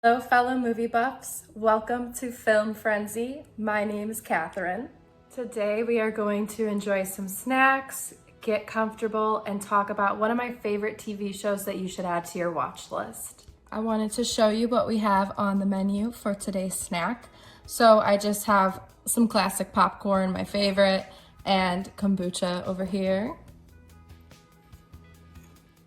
Hello, fellow movie buffs. Welcome to Film Frenzy. My name is Catherine. Today we are going to enjoy some snacks, get comfortable, and talk about one of my favorite TV shows that you should add to your watch list. I wanted to show you what we have on the menu for today's snack. So I just have some classic popcorn, my favorite, and kombucha over here.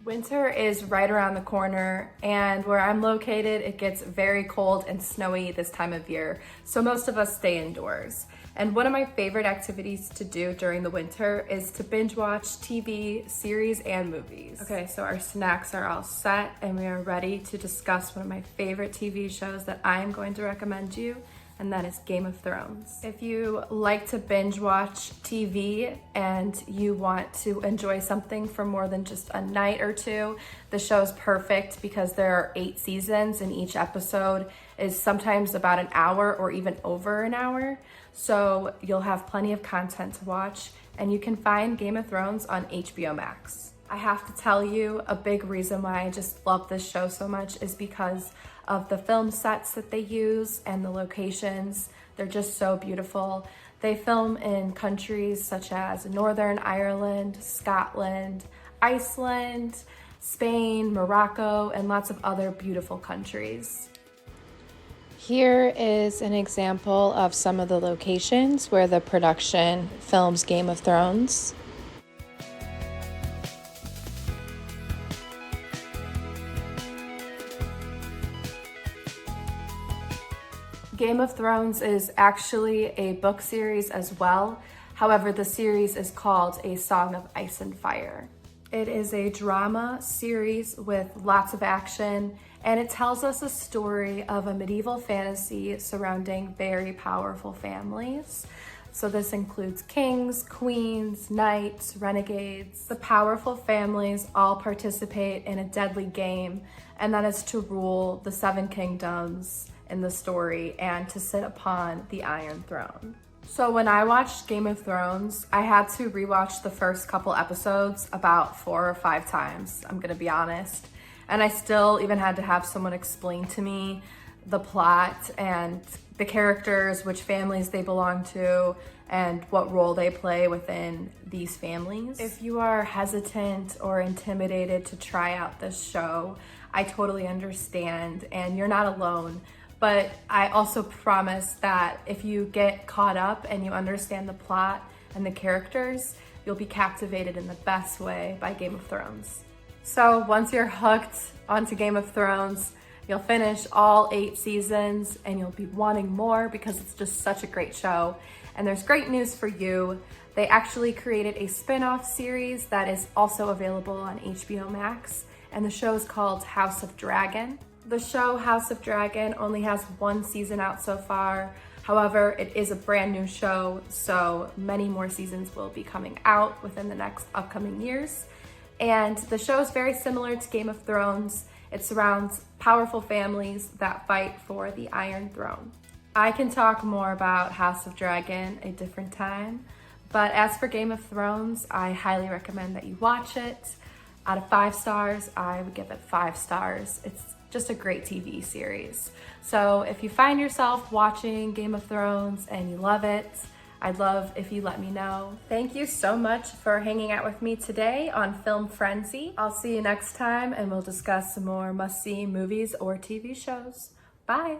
Winter is right around the corner, and where I'm located, it gets very cold and snowy this time of year, so most of us stay indoors. And one of my favorite activities to do during the winter is to binge watch TV, series, and movies. Okay, so our snacks are all set, and we are ready to discuss one of my favorite TV shows that I am going to recommend you, and that is Game of Thrones. If you like to binge watch TV and you want to enjoy something for more than just a night or two, the show's perfect because there are 8 seasons and each episode is sometimes about an hour or even over an hour. So you'll have plenty of content to watch, and you can find Game of Thrones on HBO Max. I have to tell you, a big reason why I just love this show so much is because of the film sets that they use and the locations. They're just so beautiful. They film in countries such as Northern Ireland, Scotland, Iceland, Spain, Morocco, and lots of other beautiful countries. Here is an example of some of the locations where the production films Game of Thrones. Game of Thrones is actually a book series as well. However, the series is called A Song of Ice and Fire. It is a drama series with lots of action, and it tells us a story of a medieval fantasy surrounding very powerful families. So this includes kings, queens, knights, renegades. The powerful families all participate in a deadly game, and that is to rule the 7 kingdoms in the story and to sit upon the Iron Throne. So when I watched Game of Thrones, I had to rewatch the first couple episodes about 4 or 5 times, I'm gonna be honest. And I still even had to have someone explain to me the plot and the characters, which families they belong to, and what role they play within these families. If you are hesitant or intimidated to try out this show, I totally understand, and you're not alone. But I also promise that if you get caught up and you understand the plot and the characters, you'll be captivated in the best way by Game of Thrones. So once you're hooked onto Game of Thrones, you'll finish all 8 seasons and you'll be wanting more because it's just such a great show. And there's great news for you. They actually created a spin-off series that is also available on HBO Max, and the show is called House of Dragon. The show House of Dragon only has 1 season out so far. However, it is a brand new show, so many more seasons will be coming out within the next upcoming years. And the show is very similar to Game of Thrones. It surrounds powerful families that fight for the Iron Throne. I can talk more about House of Dragon a different time, but as for Game of Thrones, I highly recommend that you watch it. Out of 5 stars, I would give it 5 stars. It's just a great TV series. So if you find yourself watching Game of Thrones and you love it, I'd love if you let me know. Thank you so much for hanging out with me today on Film Frenzy. I'll see you next time, and we'll discuss some more must-see movies or TV shows. Bye.